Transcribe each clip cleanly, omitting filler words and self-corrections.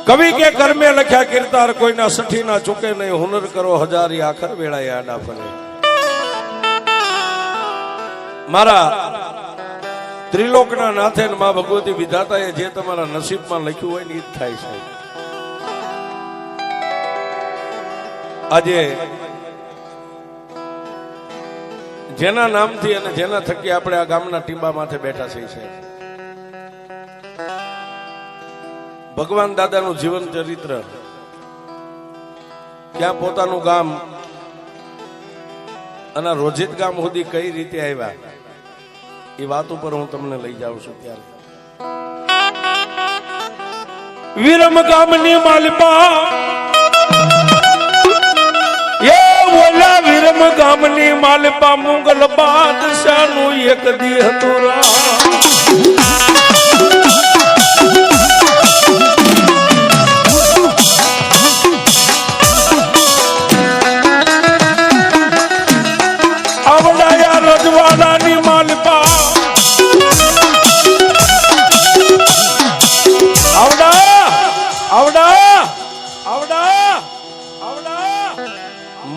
કવિ કે કર્મે લખ્યા કીર્તાર કોઈના સઠી ના ચૂકે નહીં હુનર કરો હજારી આખર વેળાએ આડા ફરે મારા ત્રિલોકના નાથે ને માં ભગવતી વિધાતાએ જે તમારા નસીબમાં લખ્યું હોય ને એ જ થાય છે આજે જેના નામથી અને જેના થકી આપણે આ ગામના ટીંબા માથે બેઠા છીએ ભગવાન દાદાનું જીવન ચરિત્ર ક્યાં પોતાનું ગામ અને રોજિત ગામ સુધી કઈ રીતે આવ્યા એ વાત ઉપર હું તમને લઈ જાઉં છું ત્યારે વિરમ ગામની માલપા એ ઓલા વિરમ ગામની માલપા મુગલ બાદશાહનું એક દી હતું રા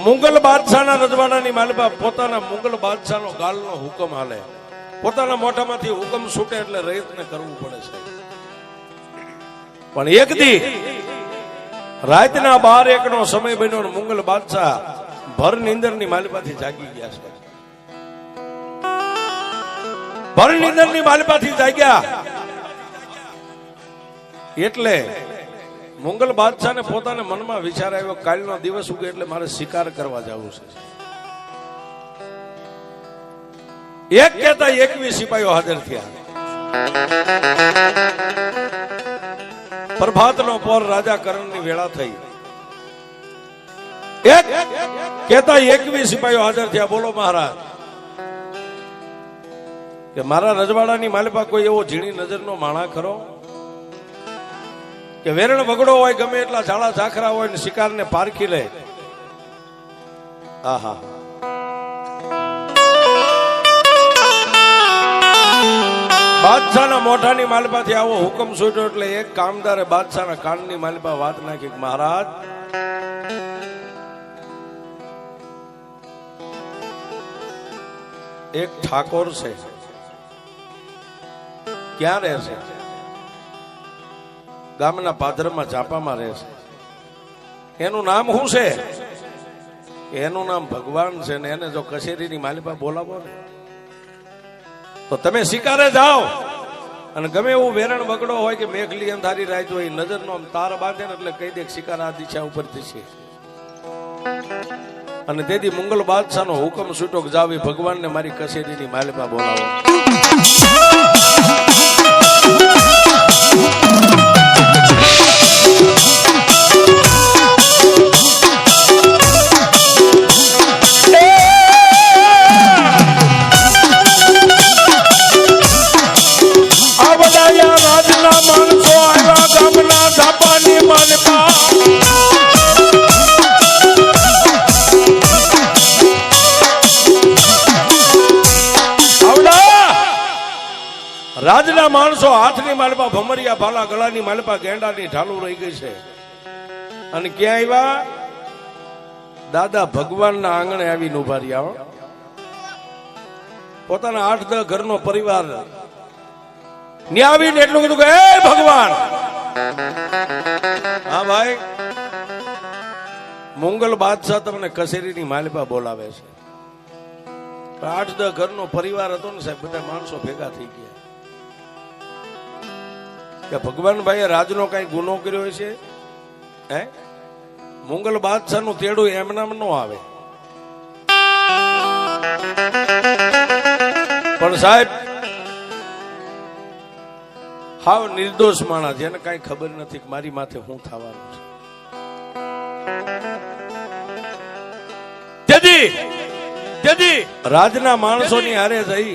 મુગલ બાદશાહના રજવાડાની માલપા પોતાના મુગલ બાદશાહનો ગાલનો હુકમ હાલે પોતાના મોઢામાંથી હુકમ છૂટે એટલે રયતને કરવું પડે છે પણ એક દી રાતના 12-1 નો સમય બન્યો મુગલ બાદશાહ ભર નીંદરની માલપાથી જાગી ગયા છે ભર નીંદરની માલપાથી જાગ્યા એટલે મુગલ બાદશાહ ને પોતાના મનમાં વિચાર આવ્યો કાલનો દિવસ ઉગે એટલે મારે શિકાર કરવા જવું છે એક કહેતા 21 સિપાહીઓ હાજર થયા પ્રભાતનો પોર રાજા કરણની વેળા થઈ એક કહેતા 21 સિપાહીઓ હાજર થયા બોલો મહારાજ કે મારા રજવાડાની માલપા કોઈ એવો ઝીણી નજરનો માણા ખરો કે વેરણ વગડો હોય ગમે એટલા ઝાડા ઝાખરા હોય ને શિકારને પારખી લે આહા બાદશાહના મોઢાની માલપાથી આવો હુકમ છૂટ્યો એટલે એક કામદારે બાદશાહના કાનની માલપા વાત નાખી મહારાજ એક ઠાકોર છે ક્યાં રહે છે ગામના પાદરમાં ઝાપામાં રહે છે એનું નામ શું છે એનું નામ ભગવાન છે ને એને જો કચેરીની માલિપા બોલાવો ને તો તમે શિકારે જાઓ અને ગમે એવું વેરણ વગડો હોય કે મેઘલી અંધારી રાત હોય નજરનો આમ તાર બાંધે ને એટલે કહી દે શિકાર આ દિશા ઉપરથી છે અને તેથી મુગલ બાદશાહનો હુકમ છૂટો જાવી ભગવાનને મારી કચેરીની માલિપા બોલાવો રાજના માણસો હાથની માલપા ભમરિયા ભાલા ગળાની માલપા ગેંડાની ઢાલુ રહી ગઈ છે અને ક્યાં આવ્યા દાદા ભગવાનના આંગણે આવીને ઉભા રહ્યા પોતાના 8-10 ઘરનો પરિવાર ને આવીને એટલું કીધું કે હે ભગવાન હા ભાઈ મુગલ બાદશાહ તમને કચેરીની માલપા બોલાવે છે 8-10 ઘરનો પરિવાર હતો ને સાહેબ બધા માણસો ભેગા થઈ ગયા કે ભગવાન ભાઈએ રાજનો કઈ ગુનો કર્યો છે હે મુગલ બાદશાહ નું તેડું એમનામ ન આવે પણ સાહેબ હાવ નિર્દોષ માણસ જેને કઈ ખબર નથી કે મારી માથે શું થવાનું છે તેથી રાજના માણસોની હારે જઈ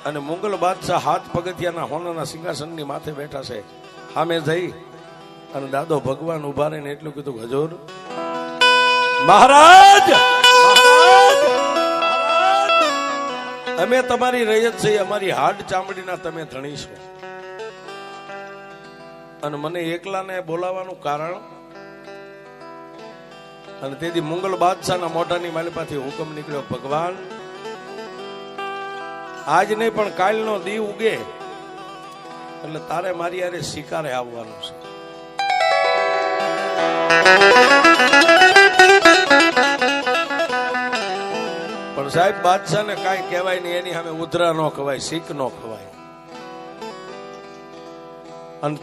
અને મુગલ બાદશાહ હાથ પગથિયાના હોનાના સિંહાસનની માથે બેઠા છે સામે જઈ અને દાદો ભગવાન ઉભા રહીને એટલું કીધું હજુર મહારાજ અમે તમારી રયત છે અમારી હાડ ચામડીના તમે ધણી છો અને મને એકલાને બોલાવાનું કારણ, અને તેથી મુગલ બાદશાહના મોઢાની માલિપાથી હુકમ નીકળ્યો, ભગવાન આજ નહીં પણ કાલનો દી ઉગે એટલે તારે મારી યારે શિકારે આવવાનું છે. પણ સાહેબ બાદશાહને કાંઈ કહેવાય નહીં, એની સામે ઉધરા ન ખવાય, શીખ ન ખવાય. અને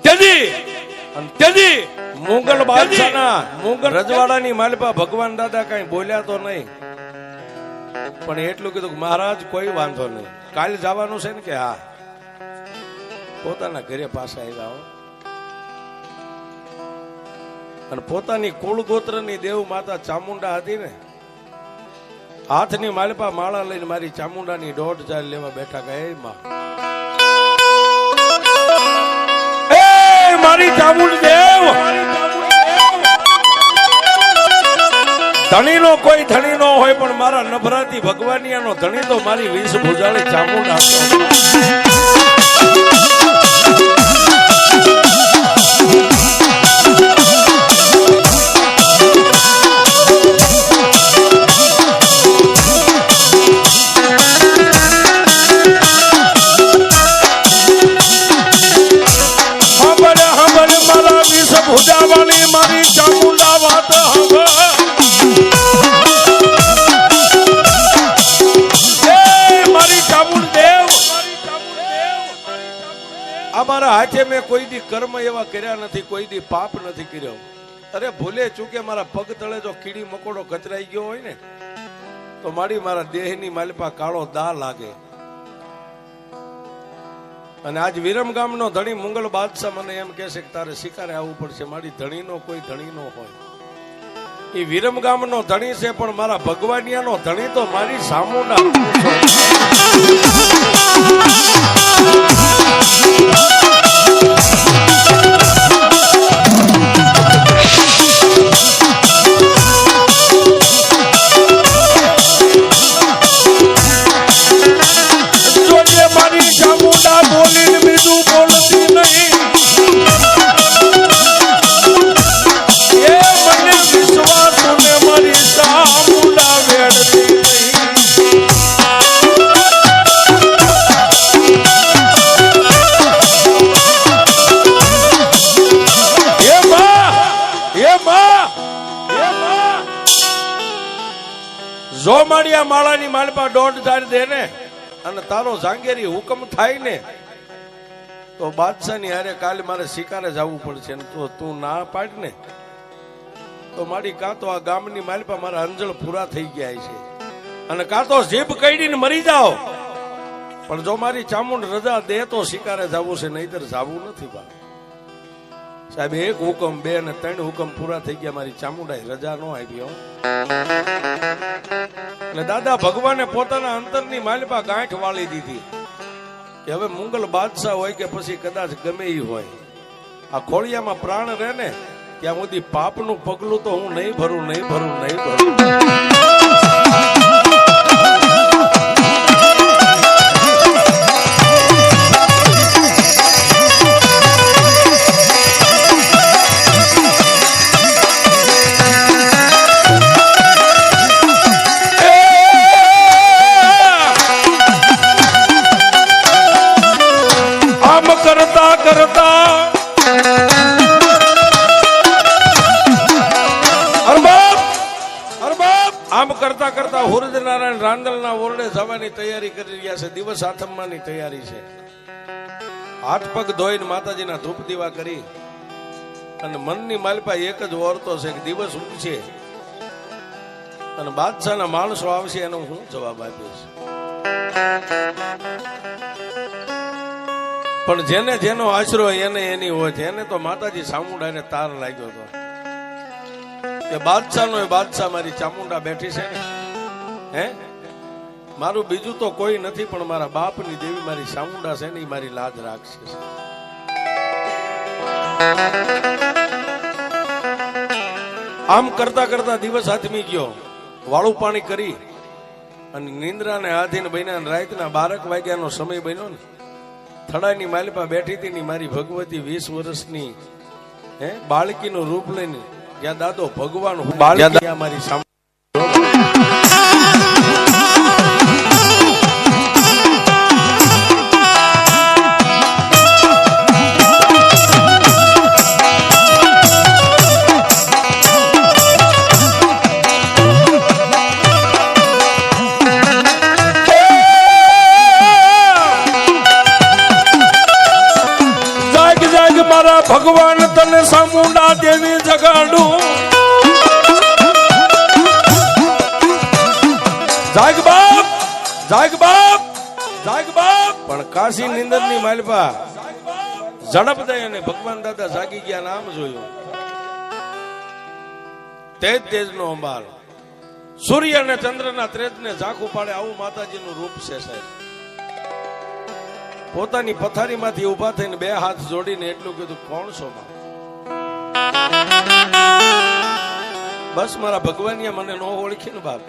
તેથી મુગલ બાદશાહના મુગલ રજવાડાની માલિપા ભગવાન દાદા કઈ બોલ્યા તો નહીં, પણ એટલું કીધું કે મહારાજ કોઈ વાંધો નહીં, કાલે જવાનું છે ને કે હા. પોતાના ઘરે પાછા આવ્યા હો. અને પોતાની કુળ ગોત્રની દેવ માતા ચામુંડા હતી ને, હાથની માલિપા માળા લઈને મારી ચામુંડાની 1.5 લેવા બેઠા કે એ માં, મારી ચામુંડ દેવ, ધણી નો કોઈ ધણી નો હોય પણ મારા નભરાતી ભગવાનિયાનો ધણી તો મારી 20 ભુજાળી ચામુંડ હતો. ભુજાવાળી મારી ચામુંડા વાત હવે મારી ચામુંડ દેવ, અમારા હાથે મેં કોઈ દી કર્મ એવા કર્યા નથી, કોઈ દી પાપ નથી કર્યો. અરે ભૂલે ચૂકે મારા પગ તળે જો કીડી મકોડો કચરાઈ ગયો હોય ને તો મારા દેહની માલિપા કાળો દા લાગે. અને આજ વિરમગામનો ધણી મુગલ બાદશાહ મને એમ કહે છે કે તારે શિકારે આવવું પડશે. મારી ધણીનો કોઈ ધણી નો હોય. એ વિરમગામનો ધણી છે પણ મારા ભગવાનિયાનો ધણી તો મારી ચામુંડા. બોલીને બીજું બોલતી નહીં, એ મને વિશ્વાસ ને મારી ચામુંડા વેડતી નહીં. જો મારી આ માળાની માલપા 1.5 દે ને અને તારો જાંગેરી હુકમ થાય ને તો બાદશાહની હારે કાલે મારે શિકારે જવું પડશે. તો તું ના પાડ ને તો મારી કાં તો આ ગામની માલિપા મારા અંજળ પૂરા થઈ ગયા છે, અને કાં તો જીભ કઈડીને મરી જાઓ. પણ જો મારી ચામુંડ રજા દે તો શિકારે જવું છે, નહીતર જવું નથી. બા સાહેબ 1 હુકમ 2 અને 3 હુકમ પૂરા થઈ ગયા, મારી ચામુંડા રજા નો આવી. એટલે દાદા ભગવાને પોતાના અંતરની માલિપા ગાંઠ વાળી દીધી કે હવે મુગલ બાદશાહ હોય કે પછી કદાચ ગમે ઈ હોય, આ ખોળિયામાં પ્રાણ રહે ને ત્યાં સુધી પાપનું પગલું તો હું નહીં ભરું, નહીં ભરું, નહીં ભરું. આમ કરતા કરતા હુરજનારાયણ રાંદલના ઓરડે જવાની તૈયારી કરી રહ્યા છે. દિવસ આથમવાની તૈયારી છે. હાથ પગ ધોઈને માતાજીના ધૂપ દીવા કરી અને મનની માલિપા એક જ ઓરતો છે કે દિવસ ઉગશે અને બાદશાહના માણસો આવશે એનો હું જવાબ આપીશ. પણ જેને જેનો આશરો એને એની હોય છે. એને તો માતાજી ચામુંડાને તાર લાગ્યો હતો કે બાદશાહ નો બાદશાહ મારી ચામુંડા બેઠી છે ને, હે મારું બીજું તો કોઈ નથી પણ મારા બાપની દેવી મારી ચામુંડા છે ને, મારી લાજ રાખશે. આમ કરતા કરતા દિવસ હાથમી ગયો. વાળું પાણી કરી અને નિંદ્રાને આધીન બન્યા. રાતના 12 વાગ્યાનો સમય બન્યો ને થડાની માલિપા બેઠી હતી ની મારી ભગવતી 20 વર્ષની બાળકીનું રૂપ લઈને જ્યાં દાદો ભગવાન બાળકી મારી સામે ભગવાન તને સામુંડા દેવી જગાડું જાગ બાપ જાગ બાપ જાગ બાપ પણ કાશી નિંદર ની માલપા ઝડપ દઈ અને ભગવાન દાદા જાગી ગયા નામ જોયું તેજ તેજ નો અંબાર સૂર્ય અને ચંદ્ર ના તેજ ને ઝાંખું પાડે આવું માતાજી નું રૂપ છે સાહેબ પોતાની પથારી માંથી ઉભા થઈને 2 હાથ જોડીને એટલું કીધું કોણ છો માં બસ મારા ભગવાનિયા મને નો ઓળખી ને બાપ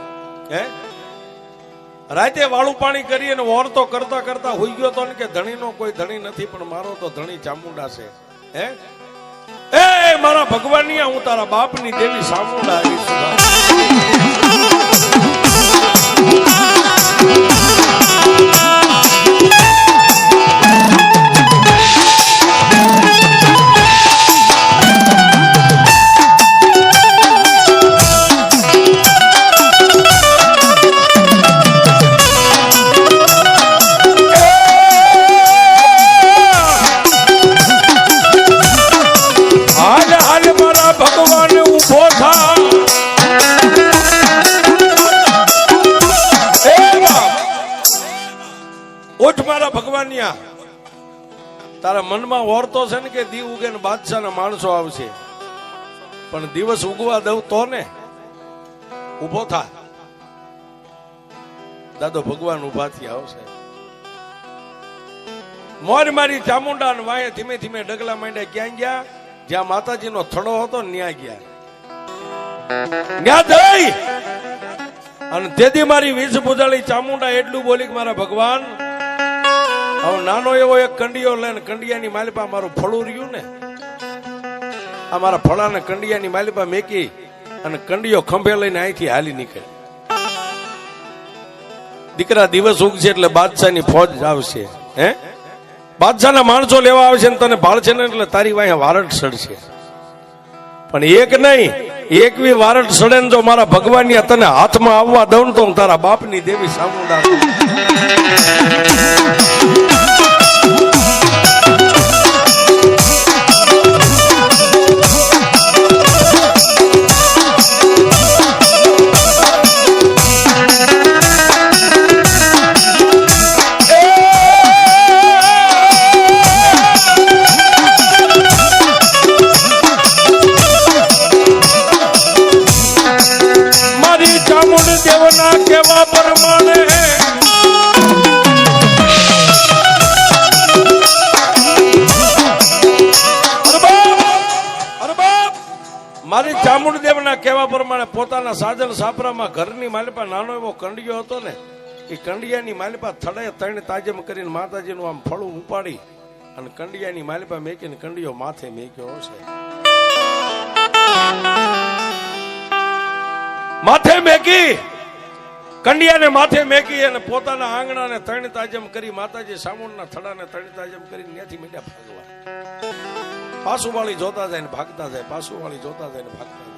રાતે વાળું પાણી કરી અને ઓરતો કરતા કરતા હોઈ ગયો તો કે ધણી નો કોઈ ધણી નથી પણ મારો તો ધણી ચામુંડા છે એ મારા ભગવાનિયા હું તારા બાપની દેવી ચામુંડા આવી છું તારા મનમાં ઓરતો છે ને કે દી ઉગે ને બાદશાહ ના માણસો આવશે પણ દિવસ ઉગવા દઉં તો ને ઉભો થા દાદો ભગવાન ઉભા થી આવશે મોર મારી ચામુંડા ને વાય ધીમે ધીમે ડગલા માંડ્યા ક્યાં ગયા જ્યાં માતાજી નો થડો હતો ન્યા ગયા જઈ અને તેથી મારી વીજ પૂજાળી ચામુંડા એટલું બોલી કે મારા ભગવાન હવે નાનો એવો એક કંડિયો લઈને કંડિયાની માલિપા મારું ફળું રહ્યું ને આ મારા ફળાને કંડિયાની માલિપા મેકી અને કંડિયો ખંભે લઈને અહીંથી હાલી નીકળે દીકરા દિવસ ઉગશે એટલે બાદશાહની ફોજ આવશે બાદશાહના માણસો લેવા આવશે ને તને ભાળશે ને એટલે તારી વાંહે વારટ સડશે પણ એક નહીં એકવી વારટ સડે ને જો મારા ભગવાનની તને હાથમાં આવવા દઉં તો હું તારા બાપની દેવી ચામુંડા દેવના કેવા પ્રમાણે મારી ચામુંડ દેવના કેવા પ્રમાણે પોતાના સાજલ સાપરામાં ઘરની માલિપા નાનો એવો કંડિયો હતો ને એ કંડિયાની માલિપા થડે 3 તાજમ કરીને માતાજીનું આમ ફળું ઉપાડી અને કંડિયાની માલિપા મેકીને કંડિયો માથે મેક્યો છે માથે મેકી કંડિયાને માથે મેકી અને પોતાના આંગણાને 3 તાજમ કરી માતાજી ચામુંડના થડાને 3 તાજમ કરી ત્યાંથી મીઠા ભાગવા પાસુવાળી જોતા જાય ને ભાગતા જાય પાસુવાળી જોતા જાય ને ભાગતા જાય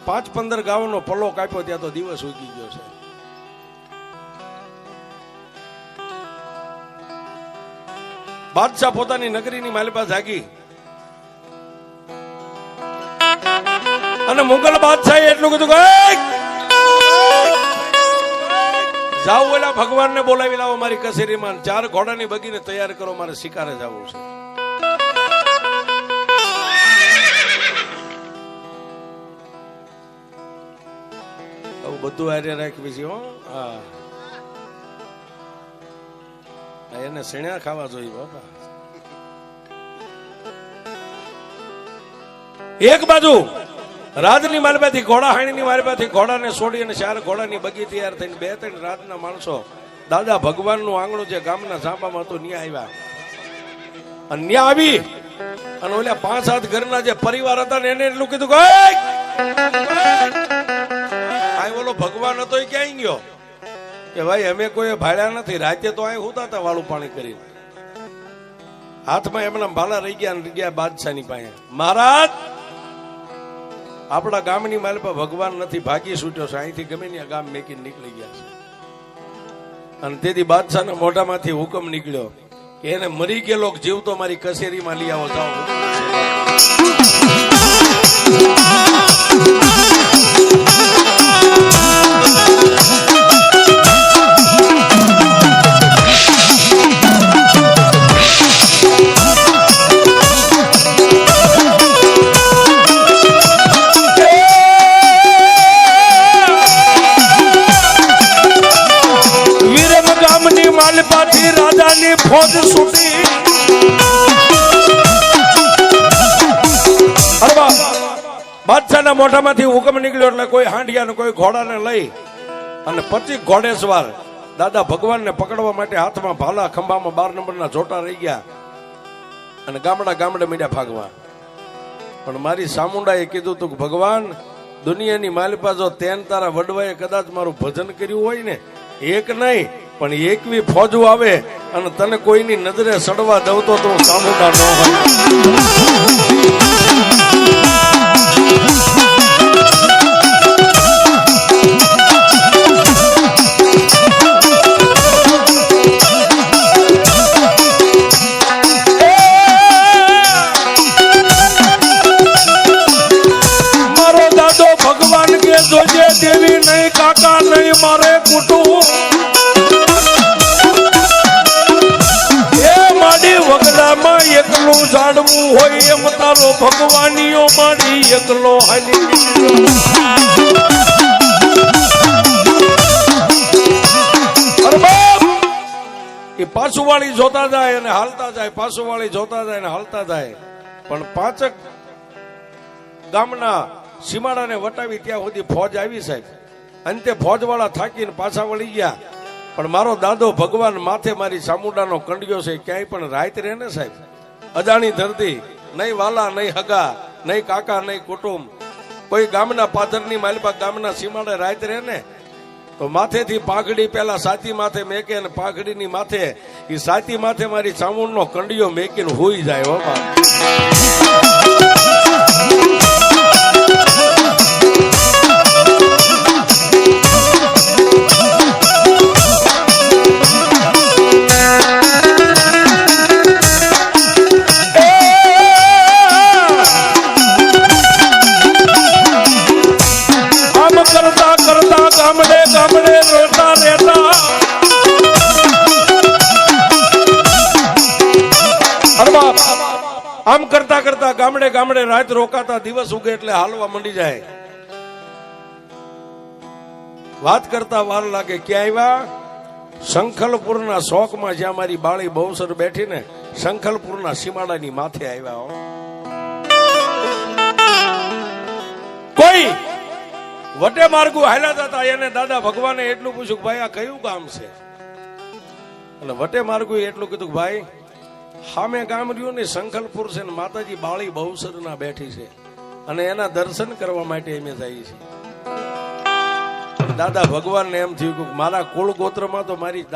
5-15 ગાવનો પલ્લો કાપ્યો ત્યાં તો દિવસ ઉગી ગયો છે બાદશાહ પોતાની નગરીની માલિપા જાગી અને મુગલ બાદશાહે એટલું કીધું કે જાઓ ઓલા ભગવાનને બોલાવી લાવો મારી કચેરીમાં 4 ઘોડાની બગીને તૈયાર કરો મારે શિકારે જવું છે આવું બધું આરે રાખવી છે એને શેણ્યા ખાવા જોઈએ બાપા એક બાજુ રાજની માલપાથી ઘોડા હાણીની માલપાથી ઘોડાને છોડી અને 4 ઘોડાની બગી તૈયાર થઈને 2-3 રાતના માણસો દાદા ભગવાનનું આંગણું છે ગામના ઝાંપામાં તો ન્યા આવ્યા અને ન્યા આવી અને ઓલા 5-7 ઘરના જે પરિવાર હતા ને એને એટલું કીધું કે આ ઓલો ભગવાન હતો એ ક્યાંય ગયો કે ભાઈ અમે કોઈ ભાડ્યા નથી, રાતે તો અહીં હોતા હતા વાળું પાણી કરી, હાથમાં એમના ભાલા રહી ગયા બાદશાહની પાસે. મહારાજ આપણા ગામની માલપા ભગવાન નથી, ભાગી છૂટ્યો છે, અહીંથી ગમે ને ગામ મેકીને નીકળી ગયા છે. અને તેથી બાદશાહના મોઢામાંથી હુકમ નીકળ્યો કે એને મરી ગયેલો જીવતો મારી કચેરીમાં લઈ આવો, જાઓ. રાજાની ફોજ છૂટી બાદશાહના મોઢામાંથી હુકમ નીકળ્યો એટલે કોઈ હાંડિયા કોઈ ઘોડાને લઈ અને 25 ઘોડેસવાર દાદા ભગવાનને પકડવા માટે હાથમાં ભાલા, ખંભામાં 12 નંબરના જોટા રહી ગયા અને ગામડે મીડ્યા ભાગવા. પણ મારી સામુંડાએ કીધું તું ભગવાન દુનિયાની માલિપા જો તેન તારા વડવાએ કદાચ મારું ભજન કર્યું હોય ને, એક નહીં પણ 21 ફોજો આવે અને તને કોઈની નજરે સડવા દઉં તો તું સામુંડા ન હોય. મારો દાદો ભગવાન કે જોજે દેવી નહીં, કાકા નહીં, મારે કુટુંબ વગડામાં એકલું જાડવું હોય એમ તારો ભગવાનીઓ મારી એકલો હાલી. એ પાછું વાળી જોતા જાય અને હાલતા જાય, પાછું વાળી જોતા જાય અને હાલતા જાય. પણ 5 ગામના સીમાડાને વટાવી ત્યાં સુધી ફોજ આવી સાહેબ. અંતે ફોજ વાળા થાકીને પાછા વળી ગયા. પણ મારો દાદો ભગવાન માથે મારી સામુંડાનો કંડિયો છે, ક્યાંય પણ રાત રહે ને સાહેબ, અજાણી ધરતી, નહીં વાલા, નહીં હગા, નહીં કાકા, નહીં કુટુંબ, કોઈ ગામના પાદરની માલપા ગામના સીમાડે રાત રહે ને તો માથેથી પાઘડી પેલા સાતી માથે મેકે અને પાઘડીની માથે એ સાતી માથે મારી સામુંડનો કંડિયો મેકીને હોઈ જાય. હો ગામડે રોતા રહેતા આમ કરતા ગામડે રાત રોકાતા, દિવસ ઉગે એટલે હાલવા મંડી જાય. વાત કરતા વાર લાગે. ક્યાં આવ્યા? શંખલપુરના શોકમાં, જ્યાં મારી બાળી બહુસર બેઠી ને શંખલપુરના સીમાડાની માથે આવ્યા. કોઈ વટે માર્ગુ હાલ્યા હતા, એને દાદા ભગવાને એટલું પૂછ્યું કે ભાઈ આ કયું ગામ છે? અને વટે માર્ગુ એટલું કીધું કે ભાઈ સામે ગામ રહ્યું ને શંખલપુર છે ને માતાજી બાળી બહુસર ના બેઠી છે અને એના દર્શન કરવા માટે અમે જઈએ છીએ. દાદા ભગવાનને એમ થયું કે મારા કુળ ગોત્રમાં તો મારી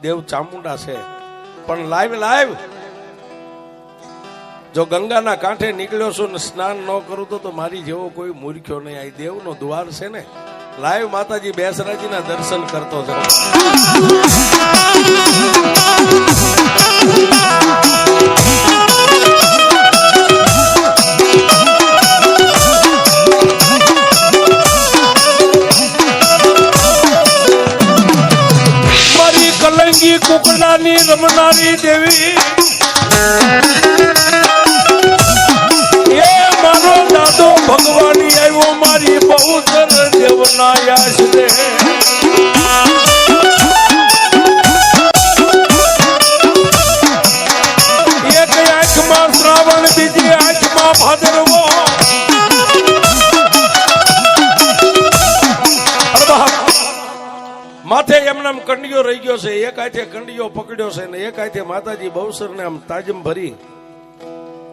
દેવ ચામુંડા છે, પણ લાઈવ જો ગંગાના કાંઠે નીકળ્યો છું ને સ્નાન ન કરું તો મારી જેવો કોઈ મૂર્ખ્યો નહીં. આ દેવનો દ્વાર છે ને, લાઈવ માતાજી બેસરાજીના દર્શન કરતો છે. મારી કલંગી કુકડાની રમનારી દેવી દાદો ભગવાની આવ્યો મારી બહુસર દેવના યાશ દે. એક આંખમાં શ્રાવણ, બીજી આંખમાં ભાદરવો. માથે એમના કંડિયો રહી ગયો છે, એક હાથે કંડિયો પકડ્યો છે ને એક હાથે માતાજી બહુસરને આમ તાજમ ભરી,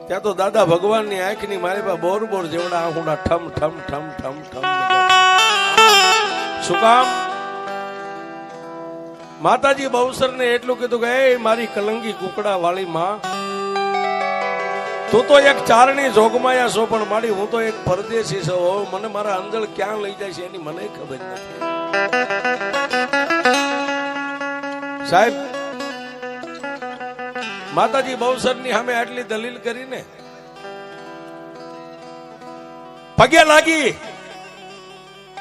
ત્યાં તો દાદા ભગવાનની આંખની મારી પાસે બોર બોર જેવડા આંખોડા ઠમ ઠમ ઠમ ઠમ ઠમ. શું કામ? માતાજી બહુસરને એટલું કીધું કે એ મારી કલંગી કુકડા વાળી માં, તું તો એક ચારણી જોગમાયા છો, પણ મારી હું તો એક પરદેશી છું. મને મારા અંજળ ક્યાં લઈ જાય છે એની મને ખબર નથી. સાહેબ, માતાજી બહુસરની સામે આટલી દલીલ કરીને પગે લાગી,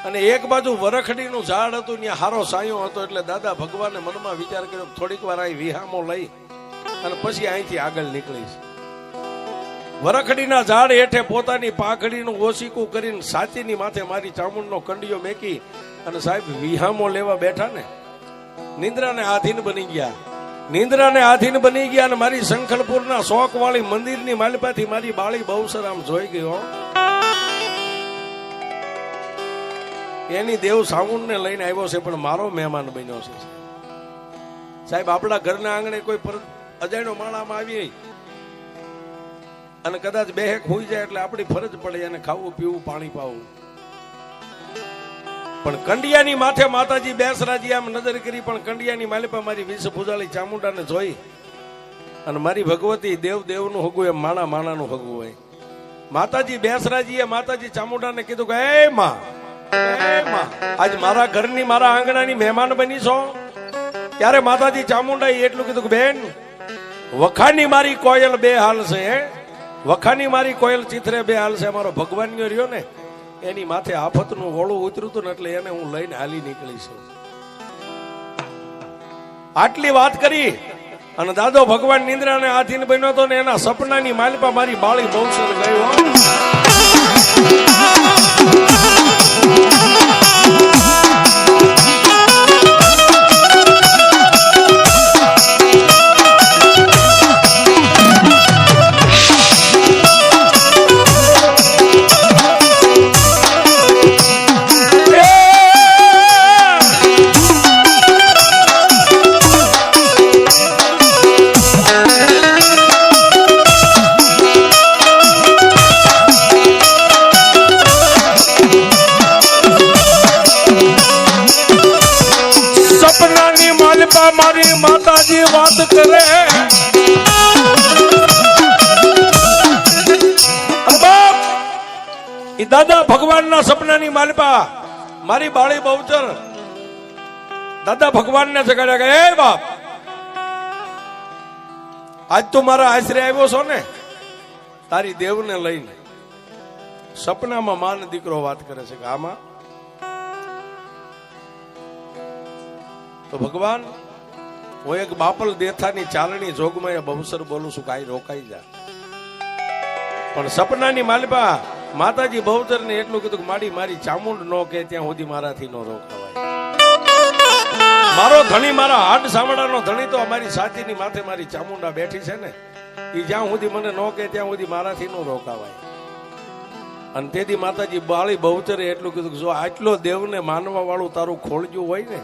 અને એક બાજુ વરખડીનું ઝાડ હતું, ત્યાં હારો સાયો હતો. એટલે દાદા ભગવાને મનમાં વિચાર કર્યો થોડીક વાર અહીં વિહામો લઈ અને પછી અહીંથી આગળ નીકળીશ. વરખડીના ઝાડ હેઠે પોતાની પાઘડીનું ઓશીકું કરીને સાચીની માથે મારી ચામુંડનો કંડિયો મેકી અને સાહેબ વિહામો લેવા બેઠા ને, નિંદ્રાને આધીન બની ગયા. નિંદ્રાને આધીન બની ગયા અને મારી શંખલપુરના શોક વાળી મંદિરની માલિપાથી મારી બાળી બહુસર આમ જોઈ ગયો. એની દેવ સામુંડને લઈને આવ્યો છે, પણ મારો મહેમાન બન્યો છે. સાહેબ, આપણા ઘરના આંગણે કોઈ અજાણ્યો માણામાં આવી અને કદાચ બેહેક હોઈ જાય એટલે આપણી ફરજ પડે એને ખાવું પીવું પાણી પાવું. પણ કંડિયાની માથે માતાજી બેસરાજી આમ નજર કરી, પણ કંડિયાની માલિપા મારી વિષ ભુજાળી ચામુંડાને જોઈ અને મારી ભગવતી દેવ દેવનું હગું એમ માણા માણાનું હગું હોય. માતાજી બેસરાજીએ માતાજી ચામુંડાને કીધું કે એ માં, આજ મારા ઘરની મારા આંગણાની મહેમાન બની છો. ત્યારે માતાજી ચામુંડાએ એટલું કીધું કે બેન, વખાની મારી કોયલ બે હાલ છે, વખાની મારી કોયલ ચિત્રે બે હાલ છે. મારો ભગવાનનો રહ્યો ને એની માથે આફતનું ઓળું ઉતર્યું હતું ને એટલે એને હું લઈને હાલી નીકળી છું. આટલી વાત કરી અને દાદો ભગવાન નિંદ્રાને આધીન બન્યો હતો ને એના સપનાની માલિપા મારી બાળી બહુસર ગયો. મારી માતાજી વાત કરે, દાદા ભગવાનના સપનાની માલિપા મારી બાળી બહુચર દાદા ભગવાનને જગાડ્યા કે એ બાપ, આજ તો મારા આશરે આવ્યો છો ને તારી દેવને લઈને. સપનામાં માન દીકરો વાત કરે છે કે આમાં તો ભગવાન, હું એક બાપલ દેથાની ચાલણી જોગમાં બહુસર બોલું છું, કાંઈ રોકાઈ જા. પણ સપનાની માલિપા માતાજી બહુચર ને એટલું કીધું કે મારી ચામુંડ નો કે ત્યાં સુધી મારાથી નો રોકાવાય. મારો ધણી, મારા હાડ સાંભળાનો ધણી તો અમારી સાચીની માથે મારી ચામુંડા બેઠી છે ને, એ જ્યાં સુધી મને નો કે ત્યાં સુધી મારાથી નો રોકાવાય. અને તેથી માતાજી બાળી બહુચરે એટલું કીધું કે જો આટલો દેવને માનવા વાળું તારું ખોળજું હોય ને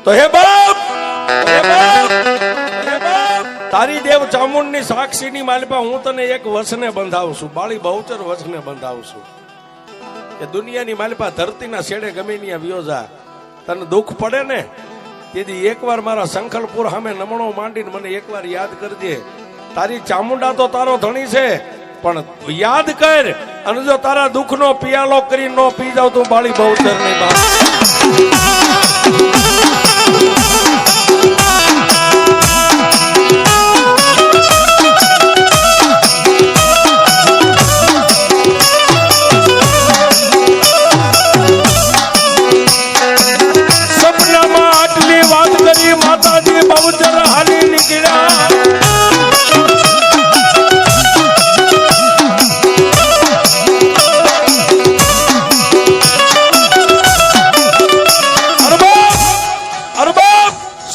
તો હે બાપ, તારી દેવ ચામુંડની સાક્ષીની માલિપા હું તને એક વચને બંધાવું છું, બાળી બહુચર વચને બંધાવું છું કે દુનિયાની માલિપા ધરતીના છેડે ગમે ત્યાં વ્યો જા, તને દુઃખ પડે ને તેથી એકવાર મારા શંખલપુર સામે નમણો માંડીને મને એકવાર યાદ કરજે. તારી ચામુંડા તો તારો ધણી છે, પણ યાદ કર, અને જો તારા દુઃખનો પિયાલો કરી નો પી જાવ તું બાળી બહુચર ની બાપ. સપનામાં આટલી વાત કરી માતાજી બહુચર હાલી નીકળ્યા.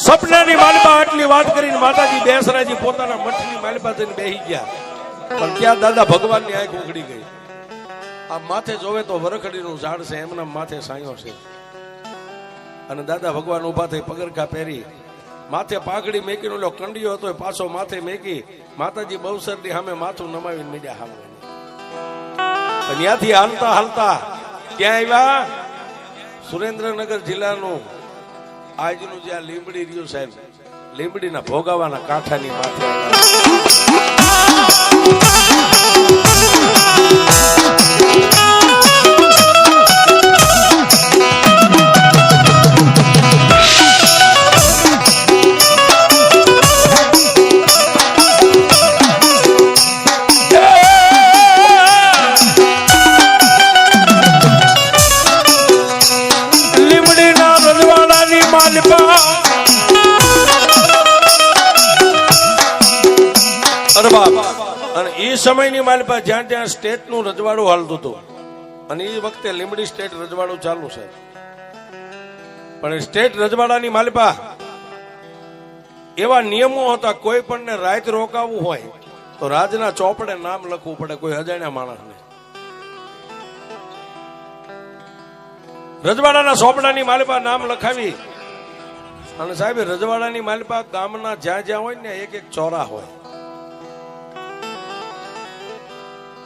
સપનાની માલિપા આટલી વાત કરીને માતાજી બેસરાજી પોતાના મઠની માલિપા જઈને બેહી ગયા. પણ ત્યાં દાદા ભગવાનની આંખ ઉઘડી ગઈ. આ માથે જોવે તો વરખડીનું ઝાડ છે, એમના માથે સાયો છે. અને દાદા ભગવાન ઉભા થઈ પગરખા પહેરી માથે પાઘડી મેકીને ઓલો કંડિયો હતો એ પાછો માથે મેકી માતાજી બહુસરની સામે માથું નમાવીને મીડ્યા સામે ત્યાંથી હાલતા હાલતા ક્યાં આવ્યા સુરેન્દ્રનગર જિલ્લાનું આજનું જે આ લીંબડી રહ્યું સાહેબ લીંબડીના ભોગાવાના કાંઠાની માથે અને એ સમયની માલિપા જ્યાં જ્યાં સ્ટેટ નું રજવાડું હાલતું હતું અને એ વખતે લીંબડી સ્ટેટ રજવાડું ચાલુ છે પણ સ્ટેટ રજવાડાની માલિપા એવા નિયમો હતા કોઈ પણ રાત રોકાવું હોય તો રાજના ચોપડે નામ લખવું પડે કોઈ અજાણ્યા માણસને રજવાડાના ચોપડાની માલિપા નામ લખાવી અને સાહેબ રજવાડાની માલિપા ગામના જ્યાં જ્યાં હોય ને એક એક ચોરા હોય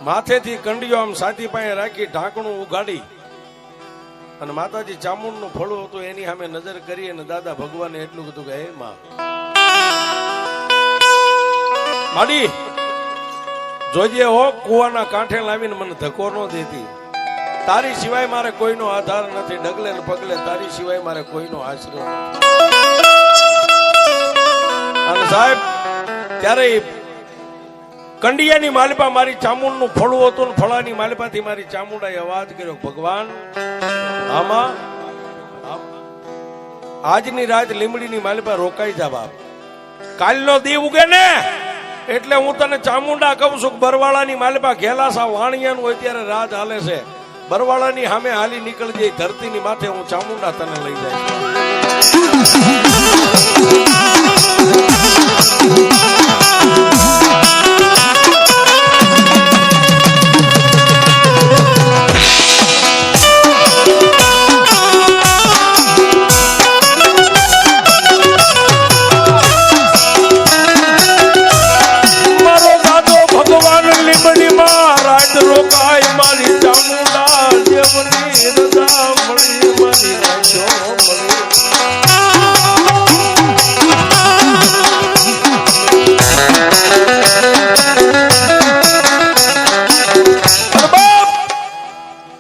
માથેથી કંડિયો આમ સાથી પાસે રાખી ઢાંકણું ઉઘાડી અને માતાજી ચામુંડનું ફળું હતું એની સામે નજર કરી અને દાદા ભગવાને એટલું કીધું કે હે માં માડી જોજે હો કુવાના કાંઠે લાવીને મને ધક્કો ન દેતી તારી સિવાય મારે કોઈનો આધાર નથી ડગલે ને પગલે તારી સિવાય મારે કોઈનો આશરો નથી અને સાહેબ ત્યારે કંડિયાની માલિપા મારી ચામુંડનું ફળું હતું ને ફળાની માલિપાથી મારી ચામુંડાએ અવાજ કર્યો ભગવાન આમાં આજની રાત લીંબડીની માલિપા રોકાઈ જા બાપ કાલનો દી ઉગે ને એટલે હું તને ચામુંડા કહું છું બરવાળાની માલિપા ઘેલાસા વાણિયાનું અત્યારે રાજ હાલે છે બરવાળાની સામે હાલી નીકળી જાય ધરતીની માથે હું ચામુંડા તને લઈ જાય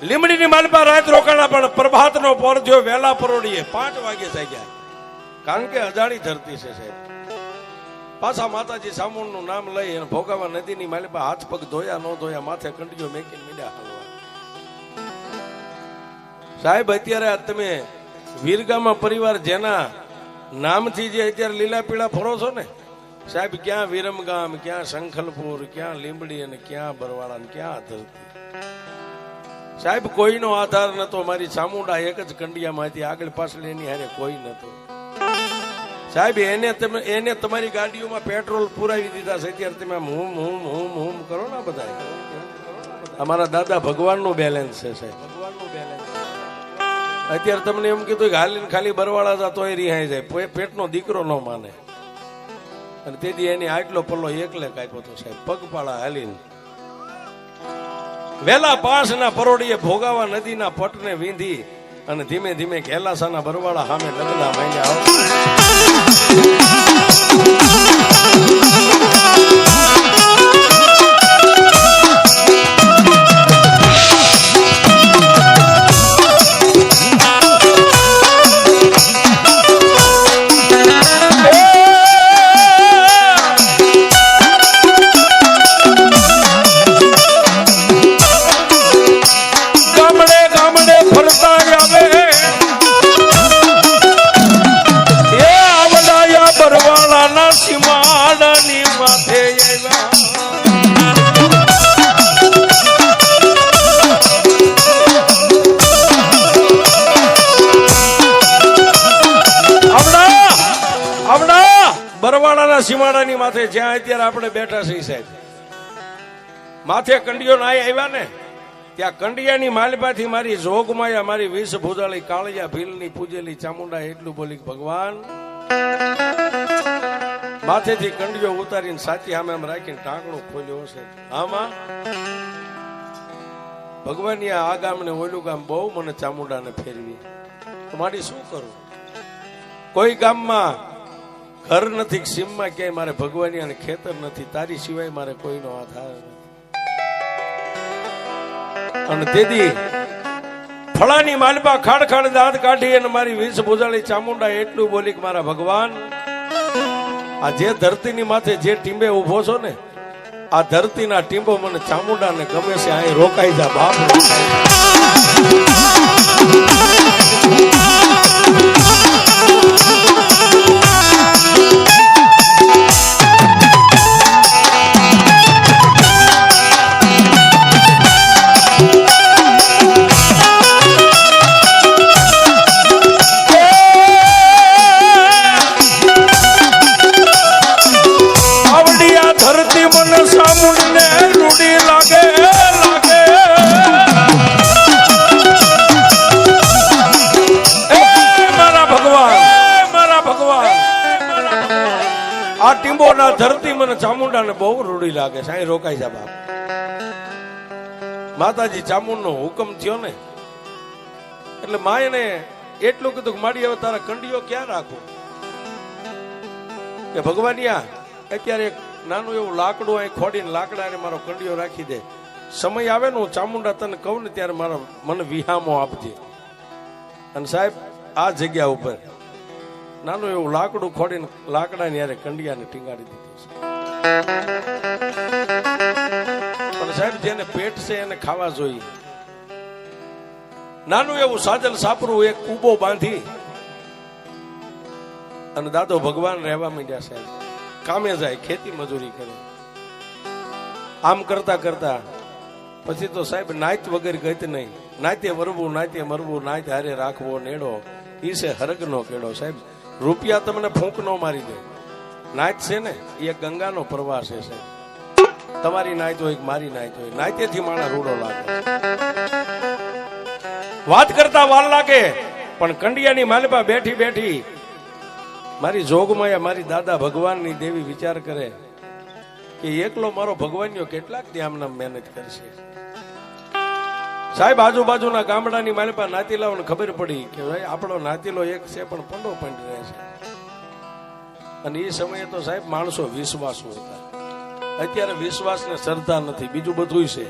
લીંબડીની માલિપા રાત રોકાણા પણ પ્રભાતનો પોર થયો વહેલા પરોડીએ 5 વાગે જાગ્યા કારણ કે અજાણી ધરતી છે સાહેબ પાછા માતાજી ચામુંડનું નામ લઈ અને ભોગાવા નદીની માલિપા હાથ પગ ધોયા ન ધોયા માથે કંડિયો મેકીને મીડા હાલવા સાહેબ અત્યારે તમે વીરગામા પરિવાર જેના નામથી જે અત્યારે લીલા પીળા ફરો છો ને સાહેબ ક્યાં વિરમગામ ક્યાં શંખલપુર ક્યાં લીંબડી અને ક્યાં બરવાળા ને ક્યાં ધરતી સાહેબ કોઈનો આધાર નતો મારી ચામુંડા એક જ કંડિયામાં હતી આગળ પાછળ એની હારે કોઈ નતો સાહેબ એને તમારી ગાડીઓમાં પેટ્રોલ પુરાવી દીધા છે અત્યારે તમે હું કરો ને બધા અમારા દાદા ભગવાનનું બેલેન્સ છે સાહેબ ભગવાનનું બેલેન્સ અત્યારે તમને એમ કીધું કે હાલીને ખાલી બરવાળા હતા તોય રિહાઈ જાય પેટનો દીકરો ન માને અને તેથી એની આટલો પલ્લો એકલે કાપ્યો હતો સાહેબ પગપાળા હાલીને વેલા 5 ના પરોડીએ ભોગાવા નદીના પટને વીંધી અને ધીમે ધીમે ઘેલાસાના બરવાળા સામે ડગલા માંડ્યા બરવાળાના સીમાડાની માથે જ્યાં અત્યારે આપણે બેઠા છીએ સાહેબ માથે કંડિયો ના આવ્યા ને ત્યાં કંડિયાની માલપાથી મારી જોગમાયા મારી વિષ ભૂજાળી કાળિયા ભીલની પૂજેલી ચામુંડા એટલું બોલી ભગવાન માથેથી કંડિયો ઉતારીને સાચી સામે આમ રાખીને ટાંકણું ખોલ્યો છે આમાં ભગવાન આ ગામ ને ઓલું ગામ બહુ મને ચામુંડાને ફેરવી મારી શું કરું કોઈ ગામમાં ઘર નથી સીમમાં ક્યાંય મારે ભગવાન અને ખેતર નથી તારી સિવાય મારે કોઈનો આધાર નથી અને તેથી ફળાની માલપા ખાડ ખાડ દાંત કાઢી અને મારી વિષ ભૂજાળી ચામુંડા એટલું બોલી કે મારા ભગવાન આ જે ધરતીની માથે જે ટીંબે ઉભો છો ને આ ધરતીના ટીંબો મને ચામુંડા ને ગમે છે અહીં રોકાઈ જા બાપ આ ટીંબોના ધરતી મને ચામુંડાને બહુ રૂડી લાગે છે અહીં રોકાઈ જા બાપ માતાજી ચામુંડનો હુકમ થયો ને એટલે માયને એટલું કીધું કે મારી હવે તારા કંડિયો ક્યાં રાખું કે ભગવાનિયા અત્યારે એક નાનું એવું લાકડું અહીં ખોડીને લાકડાને મારો કંડિયો રાખી દે સમય આવે ને હું ચામુંડા તને કહું ને ત્યારે મારા મને વિહામો આપજે અને સાહેબ આ જગ્યા ઉપર નાનું એવું લાકડું ખોડીને લાકડાને યારે કંડિયાને ટીંગાડી દીધું છે પણ સાહેબ જેને પેટ છે એને ખાવા જોઈએ નાનું એવું સાજલ સાપરું એક કૂબો બાંધી અને દાદો ભગવાન રહેવા માંડ્યા સાહેબ કામે જાય ખેતી મજૂરી કરે આમ કરતા કરતા પછી તો સાહેબ નાચ વગર ગત નહીં નાતે વરવું નાતે મરવું નાચ હારે રાખવો નેડો ઈ છે હરગનો કેડો સાહેબ રૂપિયા તમને ફૂંક નો મારી દે નાચ છે ને એ ગંગાનો પ્રવાહ છે સાહેબ તમારી નાચ હોય મારી નાચ હોય નાચેથી માણા રૂડો લાગે વાત કરતા વાર લાગે પણ કંડિયાની માલપા બેઠી બેઠી મારી જોગમાયા મારી દાદા ભગવાનની દેવી વિચાર કરે કે એકલો મારો ભગવાનનો કેટલાક દી આમને મહેનત કરશે સાહેબ આજુબાજુના ગામડાની માલપા નાતીલાઓને ખબર પડી કે ભાઈ આપણો નાતીલો એક છે પણ પંડો પંડ રહે છે અને એ સમયે તો સાહેબ માણસો વિશ્વાસુ હતા અત્યારે વિશ્વાસ ને શ્રદ્ધા નથી બીજું બધું છે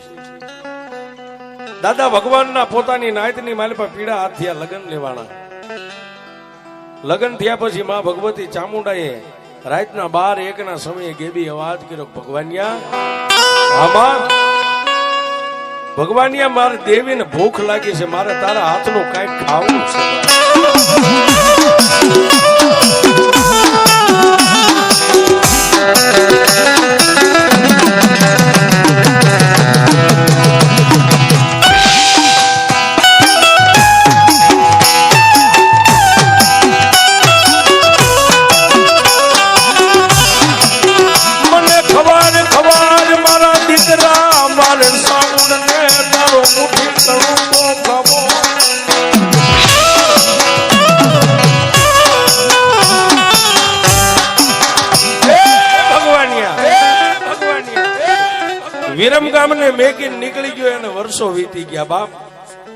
દાદા ભગવાનના પોતાની નાયતની માલપા પીડા હાથ થયા લગ્ન લેવાના લગ્ન થયા પછી માં ભગવતી ચામુંડાએ રાતના 12-1 ના સમયે ગેબી અવાજ કર્યો ભગવાનિયા આમાં ભગવાનિયા મારે દેવીને ભૂખ લાગી છે મારે તારા હાથનું કાંઈક ખાવું છે વિરમગામ ને મેકીને નીકળી ગયો એને વર્ષો વીતી ગયા બાપ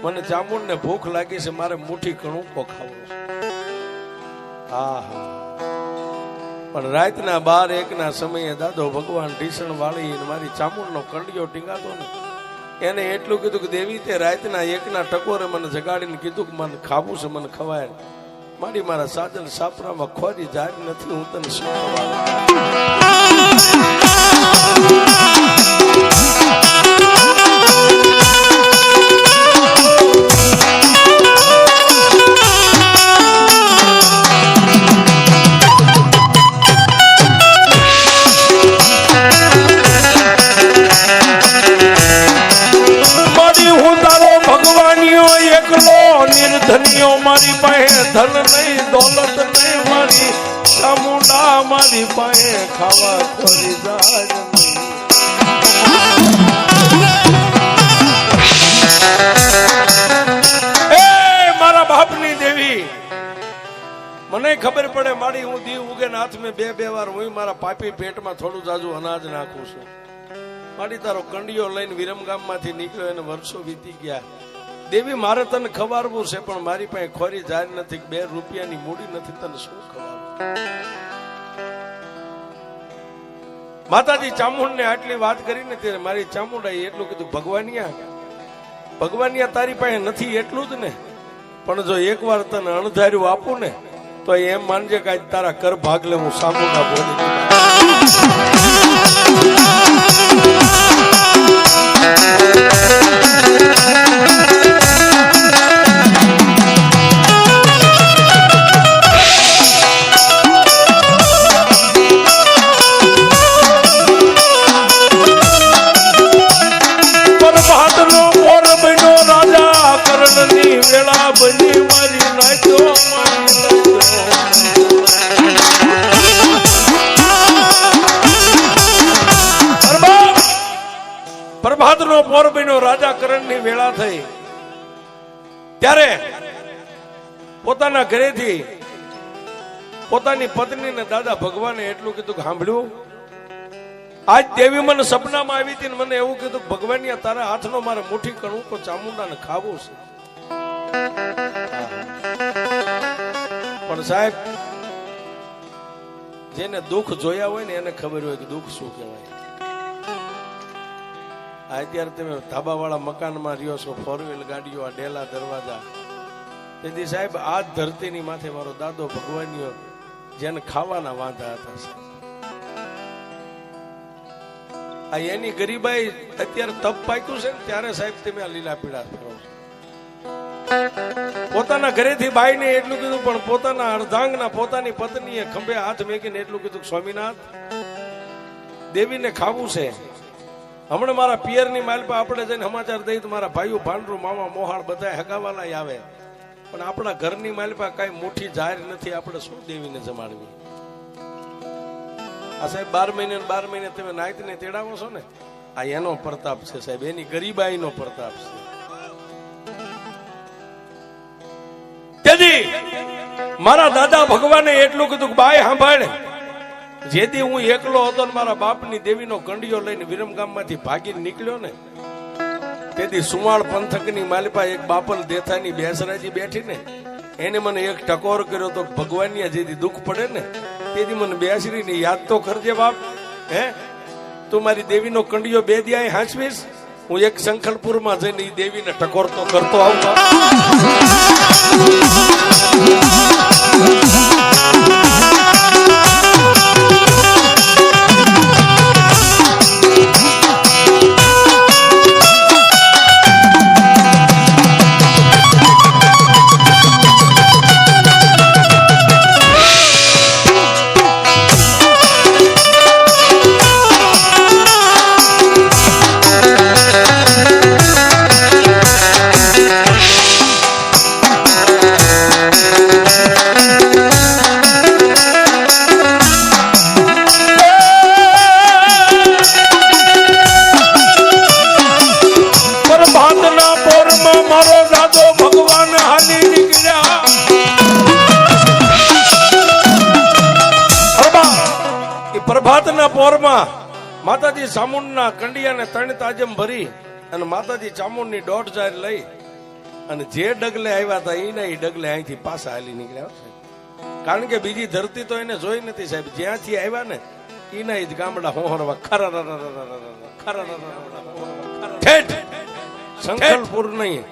મને ચામુંડ ને ભૂખ લાગી છે મારે મુઠ્ઠી કણુકો ખાવો પણ રાતના 12-1 ના સમયે દાદો ભગવાન ઢીસણ વાળી મારી ચામુંડ નો કંડિયો ટીંગાતો ને એને એટલું કીધું કે દેવી તે રાતના 1 ના ટકોરે મને જગાડીને કીધું કે મને ખાવું છે મને ખવાય મારી મારા સાજલ સાપરામાં ખોરી જાય નથી હું તને શું નિર્ધનિયો મારી પાસે ધન નહીં દોલત નહીં મારી ચામુંડા મારી પાસે ખાવા ખોરી જાય નહીં બાપની દેવી મને ખબર પડે મારી હું દીવ ઉગે ને હાથ મેં બે વાર હું મારા પાપી પેટમાં થોડું જાજુ અનાજ નાખું છું. મારી તારો કંડિયો લઈને વિરમગામમાંથી નીકળ્યો એને વર્ષો વીતી ગયા. દેવી મારે તને ખવારવું છે પણ મારી પાસે ખોરી જાર નથી, 2 રૂપિયાની મૂડી નથી, તને શું ખવારવું? માતાજી ચામુંડ ને આટલી વાત કરીને ત્યારે મારી ચામુંડાએ એટલું કીધું, ભગવાનિયા તારી પાસે નથી એટલું જ ને, પણ જો એકવાર તને અણધાર્યું આપું ને તો એમ માનજે કે તારા કર ભાગલે હું સામુંડા બોલી. વેળા બની મારી નાખ્યો પ્રભાત નો પોર બન્યો, રાજા કરણ ની વેળા થઈ ત્યારે પોતાના ઘરેથી પોતાની પત્નીને દાદા ભગવાને એટલું કીધું કે સાંભળ્યું, આજ દેવી મને સપનામાં આવી હતી ને મને એવું કીધું ભગવાનિયા તારા હાથનો મારે મુઠ્ઠી કણું તો ચામુંડાને ખાવું છે. પણ સાહેબ જેને દુઃખ જોયા હોય ને એને ખબર હોય કે દુઃખ શું કહેવાય. અત્યારે તમે ધાબા વાળા મકાનમાં રહ્યો છો, 4 વ્હીલ ગાડીઓ, આ ડેલા દરવાજા, તેથી સાહેબ આ ધરતીની માથે મારો દાદો ભગવાનીઓ જેને ખાવાના વાંધા હતા, આ એની ગરીબાઈ અત્યારે તપ પાક્યું છે ને ત્યારે સાહેબ તમે આ લીલા પીળા ફરો છો. પોતાના ઘરેથી બાઈને એટલું કીધું પણ પોતાના અર્ધાંગના પોતાની પત્નીએ ખંભે હાથ મેકીને એટલું કીધું, સ્વામિનાથ દેવીને ખાવું છે. હમણાં મારા પિયરની માલપા આપણે જઈને સમાચાર દઈ તો મારા ભાઈઓ ભાંડરું મામા મોહાળ બધા હગાવાલા આવે, પણ આપણા ઘરની માલપા કઈ મુઠ્ઠી જાહેર નથી, આપણે શું દેવીને જમાડવી? આ સાહેબ 12 મહિને 12 મહિને તમે નાયતને તેડાવો છો ને, આ એનો પ્રતાપ છે સાહેબ, એની ગરીબાઈનો પ્રતાપ છે. તેથી મારા દાદા ભગવાને એટલું કીધું કે બાઈ સાંભળે, જેથી હું એકલો હતો ને મારા બાપની દેવીનો કંડિયો લઈને વિરમગામમાંથી ભાગીને નીકળ્યો ને, તેથી સુમાળ પંથકની માલિપા એક બાપલ દેથાની બેસરાજી બેઠી ને એને મને એક ટકોર કર્યો તો ભગવાનની જેથી દુઃખ પડે ને તેથી મને બેસરીને યાદ તો કરજે બાપ, હે તું મારી દેવીનો કંડિયો 2 દિયા હાંચવીશ, હું એક સંખલપુરમાં જઈને એ દેવીને ટકોર તો કરતો આવું બાપ. પ્રભાતના પોરમાં માતાજી ચામુંડના કંડિયાને 3 તાજમ ભરી અને માતાજી ચામુંડની 1.5 જાર લઈ અને જે ડગલે આવ્યા હતા એના એ ડગલે અહીંથી પાછા હાલી નીકળ્યા. કારણ કે બીજી ધરતી તો એને જોઈ નથી સાહેબ, જ્યાંથી આવ્યા ને એના જ ગામડા હોહરવા સંખલપુર નહીં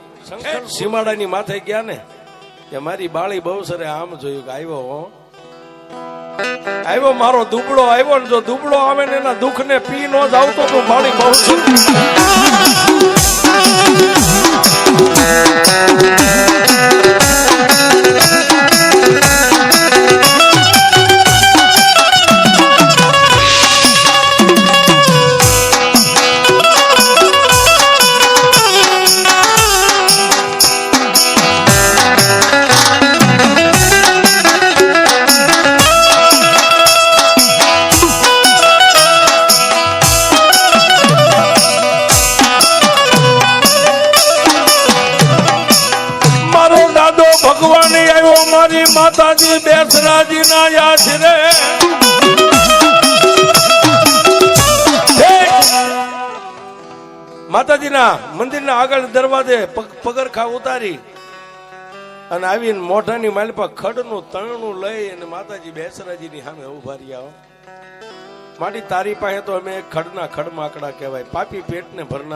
સીમાડાની માથે ગયા ને કે મારી બાળી બહુ સરે આમ જોયું કે આવ્યો મારો દુબળો આવ્યો ને, જો દુબળો આવે ને એના દુઃખ ને પી નો જ આવતો તો બાળી બહુ માતાજી બેસરાજી ના યાદ રે માતાજીના મંદિરના આગળ દરવાજે પગરખા ઉતારી અને આવીને મોઢાની માલપા ખડનું તણનું લઈ અને માતાજી બેસરાજીની સામે ઉભા રહ્યા. મારી તારી પાસે તો અમે ખડના ખડમાકડા કહેવાય, પાપી પેટને ભરનાર